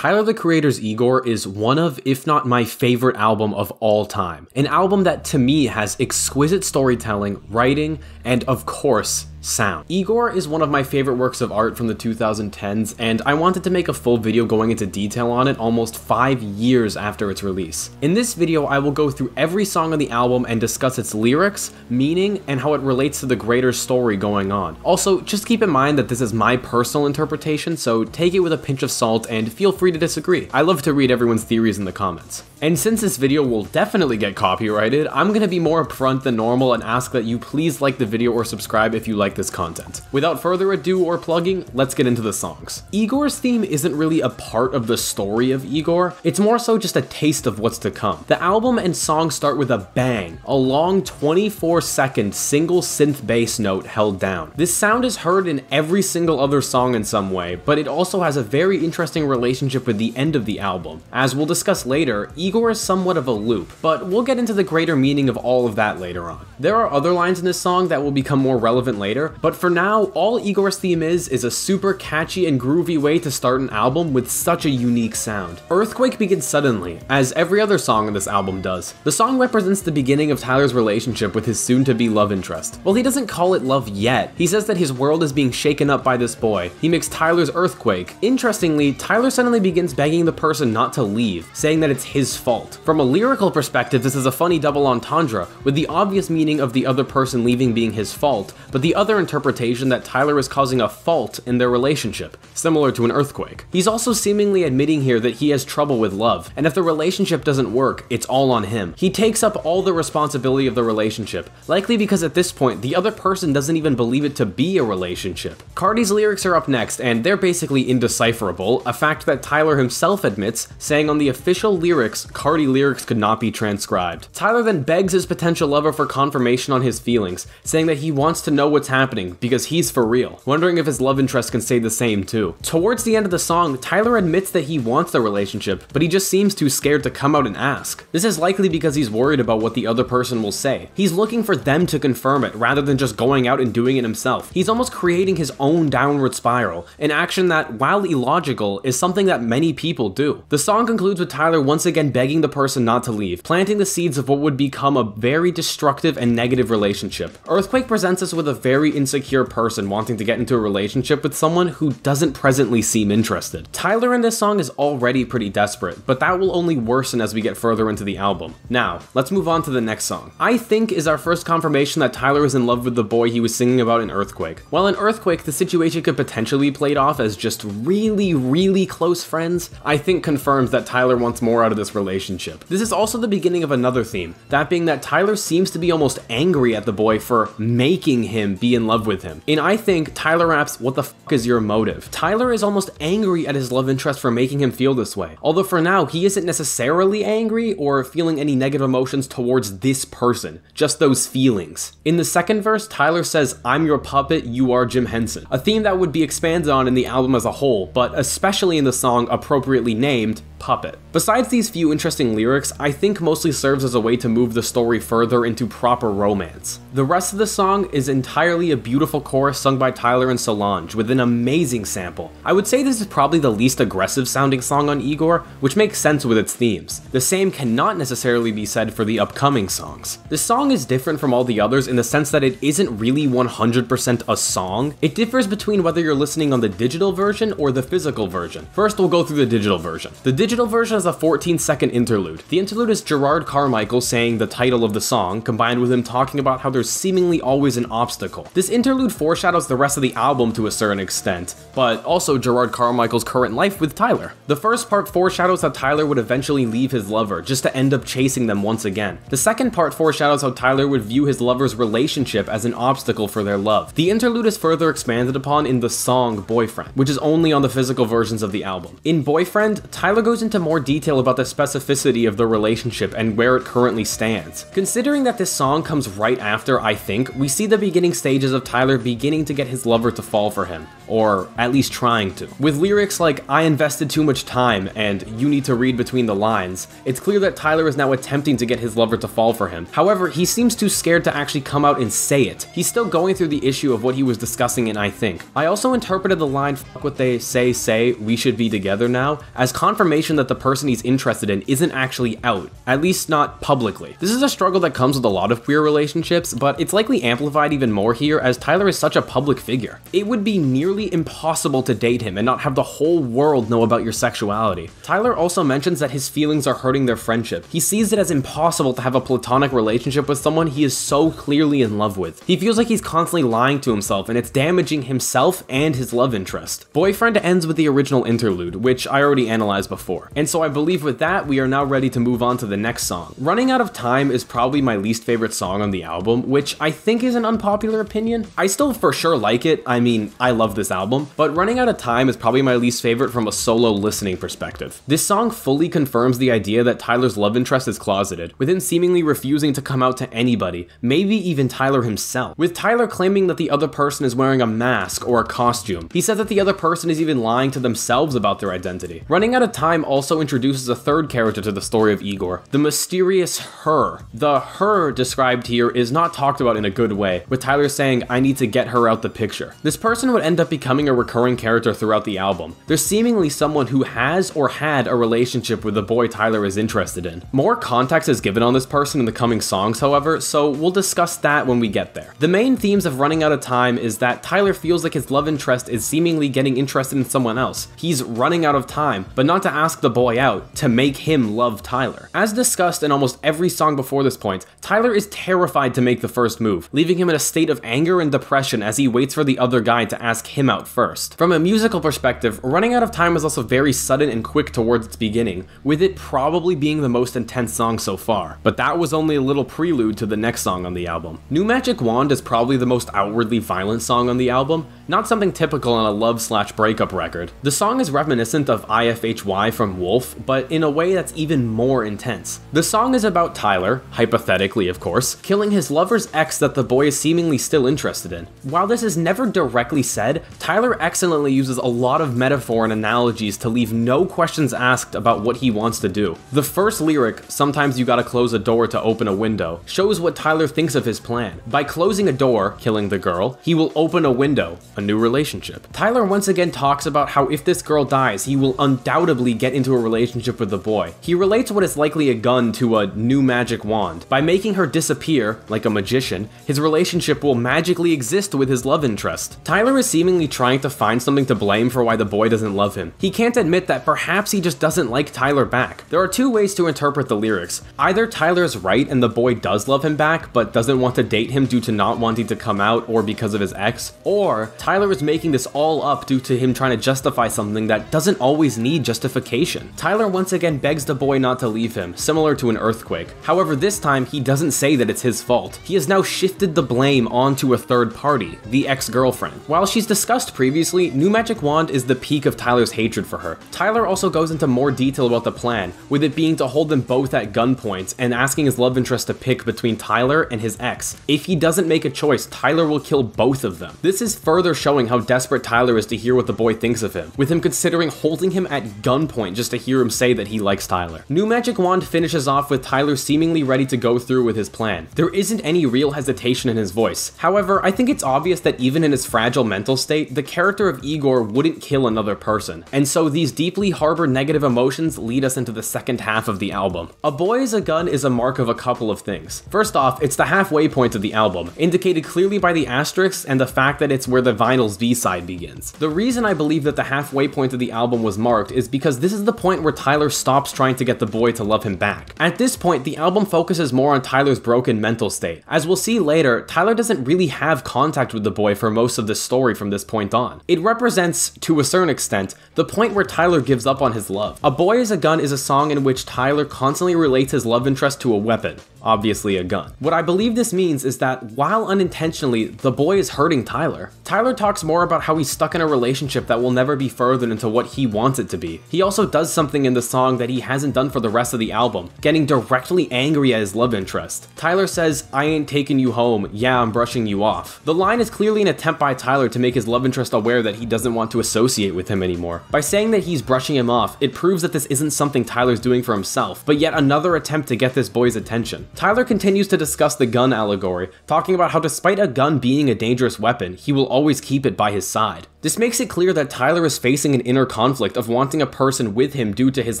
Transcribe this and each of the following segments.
Tyler the Creator's Igor is one of, if not my favorite album of all time. An album that to me has exquisite storytelling, writing, and of course, sound. Igor is one of my favorite works of art from the 2010s, and I wanted to make a full video going into detail on it almost 5 years after its release. In this video, I will go through every song on the album and discuss its lyrics, meaning, and how it relates to the greater story going on. Also, just keep in mind that this is my personal interpretation, so take it with a pinch of salt and feel free to disagree. I love to read everyone's theories in the comments. And since this video will definitely get copyrighted, I'm gonna be more upfront than normal and ask that you please like the video or subscribe if you like this content. Without further ado or plugging, let's get into the songs. Igor's theme isn't really a part of the story of Igor, it's more so just a taste of what's to come. The album and songs start with a bang, a long 24-second single synth bass note held down. This sound is heard in every single other song in some way, but it also has a very interesting relationship with the end of the album. As we'll discuss later, Igor is somewhat of a loop, but we'll get into the greater meaning of all of that later on. There are other lines in this song that will become more relevant later, but for now, all Igor's theme is a super catchy and groovy way to start an album with such a unique sound. Earthquake begins suddenly, as every other song on this album does. The song represents the beginning of Tyler's relationship with his soon-to-be love interest. Well, he doesn't call it love yet. He says that his world is being shaken up by this boy. He makes Tyler's earthquake. Interestingly, Tyler suddenly begins begging the person not to leave, saying that it's his fault. From a lyrical perspective, this is a funny double entendre, with the obvious meaning of the other person leaving being his fault, but the other interpretation that Tyler is causing a fault in their relationship, similar to an earthquake. He's also seemingly admitting here that he has trouble with love, and if the relationship doesn't work, it's all on him. He takes up all the responsibility of the relationship, likely because at this point, the other person doesn't even believe it to be a relationship. Cardi's lyrics are up next, and they're basically indecipherable, a fact that Tyler himself admits, saying on the official lyrics, Cardi lyrics could not be transcribed. Tyler then begs his potential lover for confirmation on his feelings, saying that he wants to know what's happening because he's for real, wondering if his love interest can say the same too. Towards the end of the song, Tyler admits that he wants the relationship, but he just seems too scared to come out and ask. This is likely because he's worried about what the other person will say. He's looking for them to confirm it rather than just going out and doing it himself. He's almost creating his own downward spiral, an action that, while illogical, is something that many people do. The song concludes with Tyler once again begging the person not to leave, planting the seeds of what would become a very destructive and negative relationship. Earthquake presents us with a very insecure person wanting to get into a relationship with someone who doesn't presently seem interested. Tyler in this song is already pretty desperate, but that will only worsen as we get further into the album. Now, let's move on to the next song. I Think is our first confirmation that Tyler is in love with the boy he was singing about in Earthquake. While in Earthquake, the situation could potentially be played off as just really close friends, I Think confirms that Tyler wants more out of this relationship. This is also the beginning of another theme, that being that Tyler seems to be almost angry at the boy for making him be in love with him. In I Think, Tyler raps, "What the fuck is your motive?" Tyler is almost angry at his love interest for making him feel this way. Although for now, he isn't necessarily angry or feeling any negative emotions towards this person, just those feelings. In the second verse, Tyler says, "I'm your puppet, you are Jim Henson," a theme that would be expanded on in the album as a whole, but especially in the song appropriately named Puppet. Besides these few interesting lyrics, I Think mostly serves as a way to move the story further into proper romance. The rest of the song is entirely a beautiful chorus sung by Tyler and Solange with an amazing sample. I would say this is probably the least aggressive sounding song on Igor, which makes sense with its themes. The same cannot necessarily be said for the upcoming songs. This song is different from all the others in the sense that it isn't really 100% a song. It differs between whether you're listening on the digital version or the physical version. First, we'll go through the digital version. The digital version is a 14-second interlude. The interlude is Gerard Carmichael saying the title of the song, combined with him talking about how there's seemingly always an obstacle. This interlude foreshadows the rest of the album to a certain extent, but also Gerard Carmichael's current life with Tyler. The first part foreshadows how Tyler would eventually leave his lover, just to end up chasing them once again. The second part foreshadows how Tyler would view his lover's relationship as an obstacle for their love. The interlude is further expanded upon in the song Boyfriend, which is only on the physical versions of the album. In Boyfriend, Tyler goes goes into more detail about the specificity of the relationship and where it currently stands. Considering that this song comes right after I Think, we see the beginning stages of Tyler beginning to get his lover to fall for him, or at least trying to. With lyrics like "I invested too much time" and "you need to read between the lines," it's clear that Tyler is now attempting to get his lover to fall for him. However, he seems too scared to actually come out and say it. He's still going through the issue of what he was discussing in I Think. I also interpreted the line "fuck what they say, we should be together now" as confirmation that the person he's interested in isn't actually out, at least not publicly. This is a struggle that comes with a lot of queer relationships, but it's likely amplified even more here as Tyler is such a public figure. It would be nearly impossible to date him and not have the whole world know about your sexuality. Tyler also mentions that his feelings are hurting their friendship. He sees it as impossible to have a platonic relationship with someone he is so clearly in love with. He feels like he's constantly lying to himself and it's damaging himself and his love interest. Boyfriend ends with the original interlude, which I already analyzed before. And so I believe with that, we are now ready to move on to the next song. Running Out of Time is probably my least favorite song on the album, which I think is an unpopular opinion. I still for sure like it. I mean, I love this album, but Running Out of Time is probably my least favorite from a solo listening perspective. This song fully confirms the idea that Tyler's love interest is closeted, with him seemingly refusing to come out to anybody, maybe even Tyler himself, with Tyler claiming that the other person is wearing a mask or a costume. He says that the other person is even lying to themselves about their identity. Running Out of Time also introduces a third character to the story of Igor, the mysterious Her. The Her described here is not talked about in a good way, with Tyler saying, "I need to get her out the picture." This person would end up becoming a recurring character throughout the album. There's seemingly someone who has or had a relationship with the boy Tyler is interested in. More context is given on this person in the coming songs, however, so we'll discuss that when we get there. The main themes of Running Out of Time is that Tyler feels like his love interest is seemingly getting interested in someone else. He's running out of time, but not to ask the boy out, to make him love Tyler. As discussed in almost every song before this point, Tyler is terrified to make the first move, leaving him in a state of anger and depression as he waits for the other guy to ask him out first. From a musical perspective, Running Out of Time is also very sudden and quick towards its beginning, with it probably being the most intense song so far. But that was only a little prelude to the next song on the album. New Magic Wand is probably the most outwardly violent song on the album, not something typical on a love/breakup record. The song is reminiscent of IFHY from Wolf, but in a way that's even more intense. The song is about Tyler, hypothetically of course, killing his lover's ex that the boy is seemingly still interested in. While this is never directly said, Tyler excellently uses a lot of metaphor and analogies to leave no questions asked about what he wants to do. The first lyric, "Sometimes you gotta close a door to open a window," shows what Tyler thinks of his plan. By closing a door, killing the girl, he will open a window, a new relationship. Tyler once again talks about how if this girl dies, he will undoubtedly get into a relationship with the boy. He relates what is likely a gun to a new magic wand. By making her disappear, like a magician, his relationship will magically exist with his love interest. Tyler is seemingly trying to find something to blame for why the boy doesn't love him. He can't admit that perhaps he just doesn't like Tyler back. There are two ways to interpret the lyrics. Either Tyler is right and the boy does love him back, but doesn't want to date him due to not wanting to come out or because of his ex, or Tyler is making this all up due to him trying to justify something that doesn't always need justification. Tyler once again begs the boy not to leave him, similar to an earthquake. However, this time he doesn't say that it's his fault. He has now shifted the blame onto a third party, the ex-girlfriend. While she's discussed previously, New Magic Wand is the peak of Tyler's hatred for her. Tyler also goes into more detail about the plan, with it being to hold them both at gunpoint and asking his love interest to pick between Tyler and his ex. If he doesn't make a choice, Tyler will kill both of them. This is further showing how desperate Tyler is to hear what the boy thinks of him, with him considering holding him at gunpoint just to hear him say that he likes Tyler. New Magic Wand finishes off with Tyler seemingly ready to go through with his plan. There isn't any real hesitation in his voice. However, I think it's obvious that even in his fragile mental state, the character of Igor wouldn't kill another person, and so these deeply harbored negative emotions lead us into the second half of the album. A Boy is a Gun is a mark of a couple of things. First off, it's the halfway point of the album, indicated clearly by the asterisks and the fact that it's where the vinyl's B-side begins. The reason I believe that the halfway point of the album was marked is because this is the point where Tyler stops trying to get the boy to love him back. At this point, the album focuses more on Tyler's broken mental state. As we'll see later, Tyler doesn't really have contact with the boy for most of the story from this point on. It represents, to a certain extent, the point where Tyler gives up on his love. A Boy is a Gun is a song in which Tyler constantly relates his love interest to a weapon. obviously a gun. What I believe this means is that while unintentionally, the boy is hurting Tyler. Tyler talks more about how he's stuck in a relationship that will never be furthered into what he wants it to be. He also does something in the song that he hasn't done for the rest of the album, getting directly angry at his love interest. Tyler says, "I ain't taking you home, yeah, I'm brushing you off." The line is clearly an attempt by Tyler to make his love interest aware that he doesn't want to associate with him anymore. By saying that he's brushing him off, it proves that this isn't something Tyler's doing for himself, but yet another attempt to get this boy's attention. Tyler continues to discuss the gun allegory, talking about how despite a gun being a dangerous weapon, he will always keep it by his side. This makes it clear that Tyler is facing an inner conflict of wanting a person with him due to his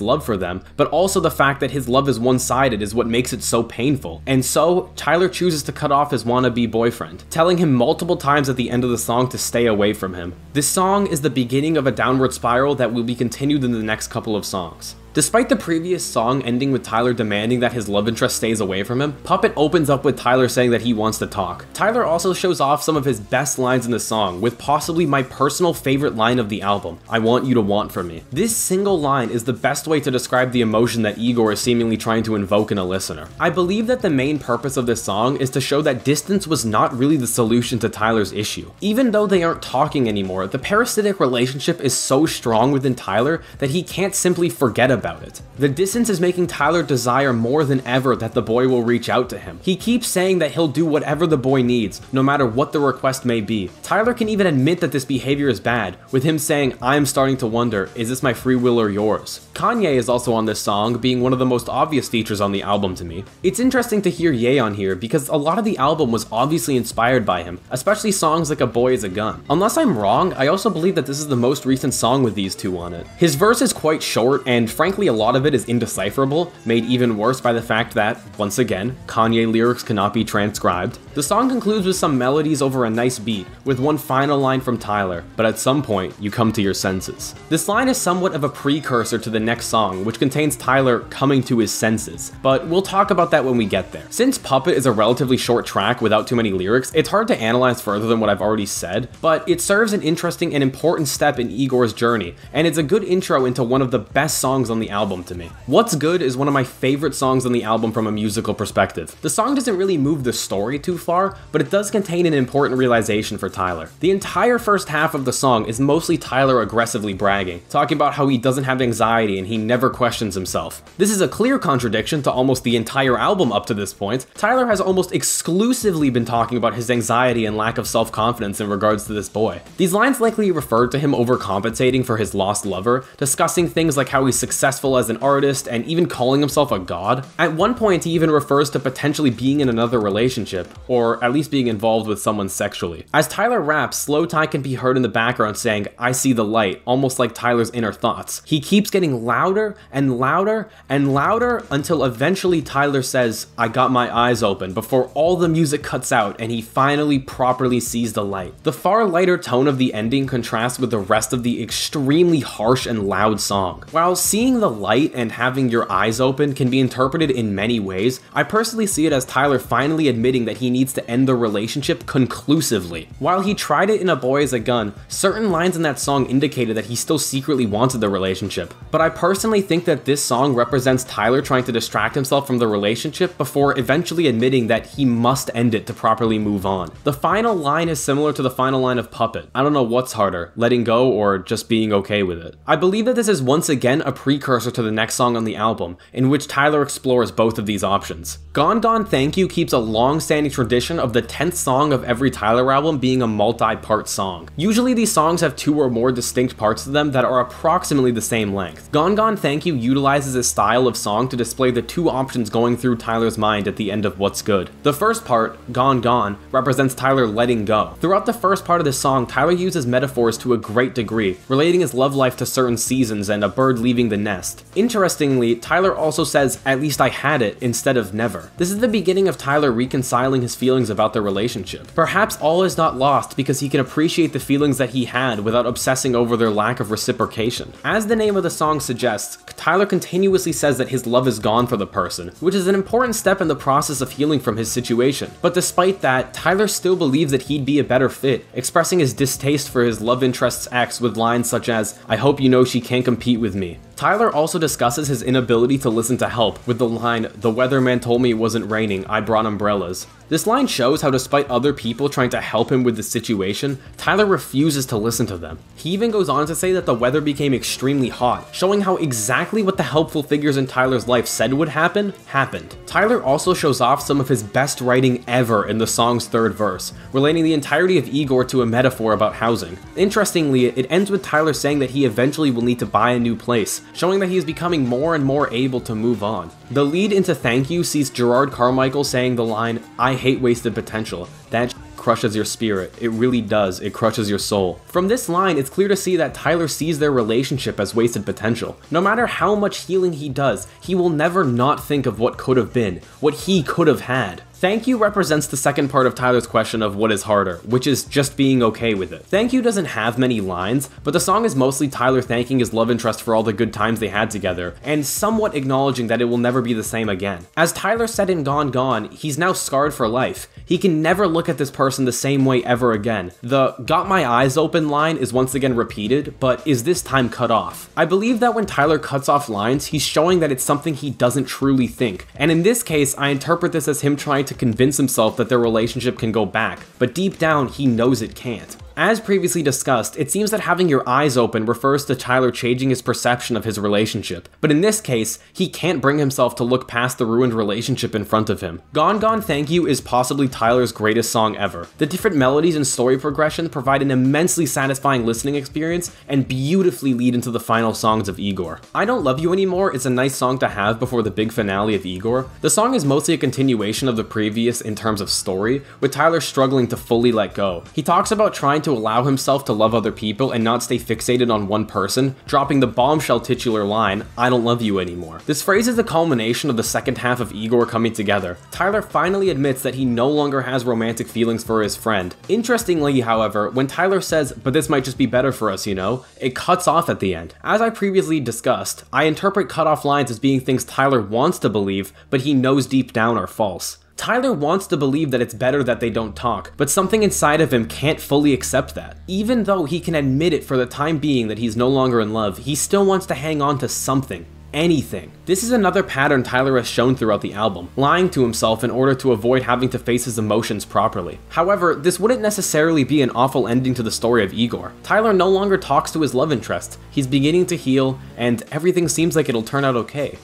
love for them, but also the fact that his love is one-sided is what makes it so painful. And so, Tyler chooses to cut off his wannabe boyfriend, telling him multiple times at the end of the song to stay away from him. This song is the beginning of a downward spiral that will be continued in the next couple of songs. Despite the previous song ending with Tyler demanding that his love interest stays away from him, Puppet opens up with Tyler saying that he wants to talk. Tyler also shows off some of his best lines in the song, with possibly my personal favorite line of the album, "I want you to want from me." This single line is the best way to describe the emotion that Igor is seemingly trying to invoke in a listener. I believe that the main purpose of this song is to show that distance was not really the solution to Tyler's issue. Even though they aren't talking anymore, the parasitic relationship is so strong within Tyler that he can't simply forget about it. The distance is making Tyler desire more than ever that the boy will reach out to him. He keeps saying that he'll do whatever the boy needs, no matter what the request may be. Tyler can even admit that this behavior is bad, with him saying, "I'm starting to wonder, is this my free will or yours?" Kanye is also on this song, being one of the most obvious features on the album to me. It's interesting to hear Ye on here because a lot of the album was obviously inspired by him, especially songs like "A Boy Is a Gun." Unless I'm wrong, I also believe that this is the most recent song with these two on it. His verse is quite short, and frankly a lot of it is indecipherable, made even worse by the fact that, once again, Kanye lyrics cannot be transcribed. The song concludes with some melodies over a nice beat, with one final line from Tyler, but at some point, you come to your senses. This line is somewhat of a precursor to the next song, which contains Tyler coming to his senses, but we'll talk about that when we get there. Since Puppet is a relatively short track without too many lyrics, it's hard to analyze further than what I've already said, but it serves an interesting and important step in Igor's journey, and it's a good intro into one of the best songs on the album to me. What's Good is one of my favorite songs on the album from a musical perspective. The song doesn't really move the story too far, but it does contain an important realization for Tyler. The entire first half of the song is mostly Tyler aggressively bragging, talking about how he doesn't have anxiety and he never questions himself. This is a clear contradiction to almost the entire album up to this point. Tyler has almost exclusively been talking about his anxiety and lack of self-confidence in regards to this boy. These lines likely referred to him overcompensating for his lost lover, discussing things like how he's successful as an artist and even calling himself a god. At one point he even refers to potentially being in another relationship, or at least being involved with someone sexually. As Tyler raps, Slowthai can be heard in the background saying, "I see the light," almost like Tyler's inner thoughts. He keeps getting louder and louder and louder until eventually Tyler says, "I got my eyes open," before all the music cuts out and he finally properly sees the light. The far lighter tone of the ending contrasts with the rest of the extremely harsh and loud song. While seeing the light and having your eyes open can be interpreted in many ways, I personally see it as Tyler finally admitting that he needs to end the relationship conclusively. While he tried it in A Boy Is a Gun, certain lines in that song indicated that he still secretly wanted the relationship. But I personally think that this song represents Tyler trying to distract himself from the relationship before eventually admitting that he must end it to properly move on. The final line is similar to the final line of Puppet. I don't know what's harder, letting go or just being okay with it. I believe that this is once again a precursor to the next song on the album, in which Tyler explores both of these options. Gone Gone Thank You keeps a long-standing tradition of the 10th song of every Tyler album being a multi-part song. Usually these songs have two or more distinct parts to them that are approximately the same length. Gone Gone Thank You utilizes a style of song to display the two options going through Tyler's mind at the end of What's Good. The first part, Gone Gone, represents Tyler letting go. Throughout the first part of the song, Tyler uses metaphors to a great degree, relating his love life to certain seasons and a bird leaving the nest. Interestingly, Tyler also says, "At least I had it," instead of never. This is the beginning of Tyler reconciling his feelings about the relationship. Perhaps all is not lost because he can appreciate the feelings that he had without obsessing over their lack of reciprocation. As the name of the song suggests, Tyler continuously says that his love is gone for the person, which is an important step in the process of healing from his situation. But despite that, Tyler still believes that he'd be a better fit, expressing his distaste for his love interest's ex with lines such as, "I hope you know she can't compete with me." Tyler also discusses his inability to listen to help with the line, "The weatherman told me it wasn't raining, I brought umbrellas." This line shows how despite other people trying to help him with the situation, Tyler refuses to listen to them. He even goes on to say that the weather became extremely hot, showing how exactly what the helpful figures in Tyler's life said would happen, happened. Tyler also shows off some of his best writing ever in the song's third verse, relating the entirety of Igor to a metaphor about housing. Interestingly, it ends with Tyler saying that he eventually will need to buy a new place, showing that he is becoming more and more able to move on. The lead into Thank You sees Gerard Carmichael saying the line, "I hate wasted potential. That crushes your spirit. It really does. It crushes your soul." From this line, it's clear to see that Tyler sees their relationship as wasted potential. No matter how much healing he does, he will never not think of what could have been, what he could have had. Thank You represents the second part of Tyler's question of what is harder, which is just being okay with it. Thank You doesn't have many lines, but the song is mostly Tyler thanking his love interest for all the good times they had together, and somewhat acknowledging that it will never be the same again. As Tyler said in Gone Gone, he's now scarred for life. He can never look at this person the same way ever again. The "got my eyes open" line is once again repeated, but is this time cut off. I believe that when Tyler cuts off lines, he's showing that it's something he doesn't truly think, and in this case, I interpret this as him trying to convince himself that their relationship can go back, but deep down, he knows it can't. As previously discussed, it seems that having your eyes open refers to Tyler changing his perception of his relationship, but in this case, he can't bring himself to look past the ruined relationship in front of him. Gone Gone Thank You is possibly Tyler's greatest song ever. The different melodies and story progression provide an immensely satisfying listening experience and beautifully lead into the final songs of Igor. I Don't Love You Anymore is a nice song to have before the big finale of Igor. The song is mostly a continuation of the previous in terms of story, with Tyler struggling to fully let go. He talks about trying to allow himself to love other people and not stay fixated on one person, dropping the bombshell titular line, "I don't love you anymore." This phrase is the culmination of the second half of Igor coming together. Tyler finally admits that he no longer has romantic feelings for his friend. Interestingly, however, when Tyler says, "But this might just be better for us, you know," it cuts off at the end. As I previously discussed, I interpret cut-off lines as being things Tyler wants to believe, but he knows deep down are false. Tyler wants to believe that it's better that they don't talk, but something inside of him can't fully accept that. Even though he can admit it for the time being that he's no longer in love, he still wants to hang on to something. Anything. This is another pattern Tyler has shown throughout the album, lying to himself in order to avoid having to face his emotions properly. However, this wouldn't necessarily be an awful ending to the story of Igor. Tyler no longer talks to his love interest, he's beginning to heal, and everything seems like it'll turn out okay.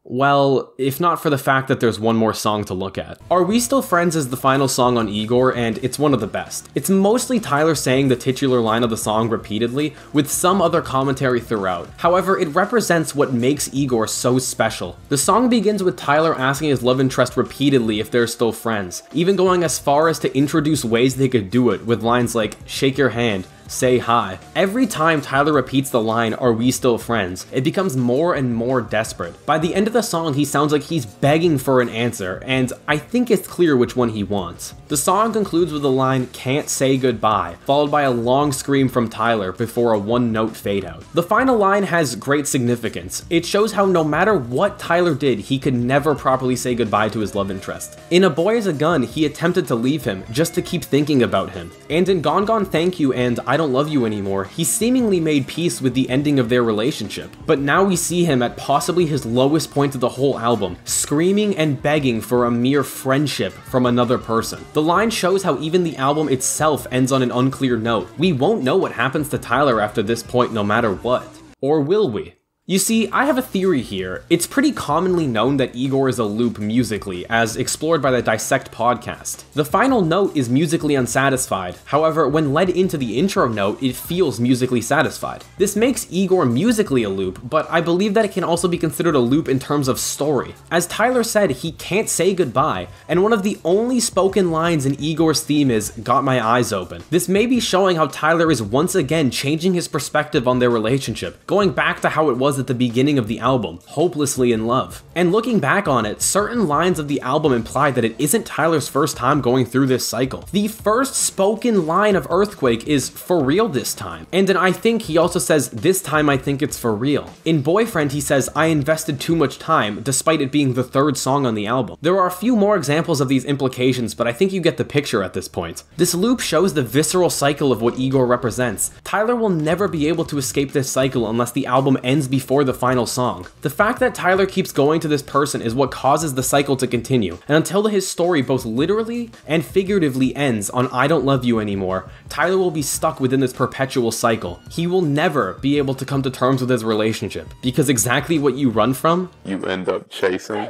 Well, if not for the fact that there's one more song to look at. Are We Still Friends is the final song on Igor, and it's one of the best. It's mostly Tyler saying the titular line of the song repeatedly, with some other commentary throughout. However, it represents what makes Igor so special. The song begins with Tyler asking his love interest repeatedly if they're still friends, even going as far as to introduce ways they could do it with lines like, "Shake your hand," "Say hi." Every time Tyler repeats the line, "Are we still friends?" it becomes more and more desperate. By the end of the song, he sounds like he's begging for an answer, and I think it's clear which one he wants. The song concludes with the line, "Can't say goodbye," followed by a long scream from Tyler before a one-note fade out. The final line has great significance. It shows how no matter what Tyler did, he could never properly say goodbye to his love interest. In A Boy Is a Gun, he attempted to leave him just to keep thinking about him. And in Gone Gone Thank You and I Don't Love You Anymore, he seemingly made peace with the ending of their relationship. But now we see him at possibly his lowest point of the whole album, screaming and begging for a mere friendship from another person. The line shows how even the album itself ends on an unclear note. We won't know what happens to Tyler after this point no matter what. Or will we? You see, I have a theory here. It's pretty commonly known that Igor is a loop musically, as explored by the Dissect podcast. The final note is musically unsatisfied, however, when led into the intro note, it feels musically satisfied. This makes Igor musically a loop, but I believe that it can also be considered a loop in terms of story. As Tyler said, he can't say goodbye, and one of the only spoken lines in Igor's theme is, "Got my eyes open." This may be showing how Tyler is once again changing his perspective on their relationship, going back to how it was was at the beginning of the album, hopelessly in love. And looking back on it, certain lines of the album imply that it isn't Tyler's first time going through this cycle. The first spoken line of Earthquake is "for real this time," and in I Think he also says "this time I think it's for real." In Boyfriend he says "I invested too much time," despite it being the third song on the album. There are a few more examples of these implications, but I think you get the picture at this point. This loop shows the visceral cycle of what Igor represents. Tyler will never be able to escape this cycle unless the album ends before the final song. The fact that Tyler keeps going to this person is what causes the cycle to continue, and until his story both literally and figuratively ends on "I Don't Love You Anymore," Tyler will be stuck within this perpetual cycle. He will never be able to come to terms with his relationship, because exactly what you run from, you end up chasing.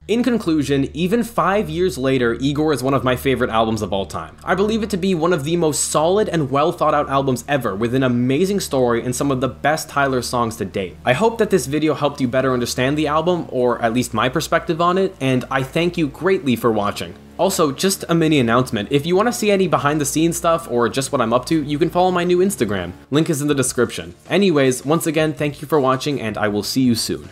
In conclusion, even 5 years later, Igor is one of my favorite albums of all time. I believe it to be one of the most solid and well thought out albums ever, with an amazing story and some of the best Tyler songs to date. I hope that this video helped you better understand the album, or at least my perspective on it, and I thank you greatly for watching. Also, just a mini announcement, if you want to see any behind the scenes stuff or just what I'm up to, you can follow my new Instagram. Link is in the description. Anyways, once again, thank you for watching and I will see you soon.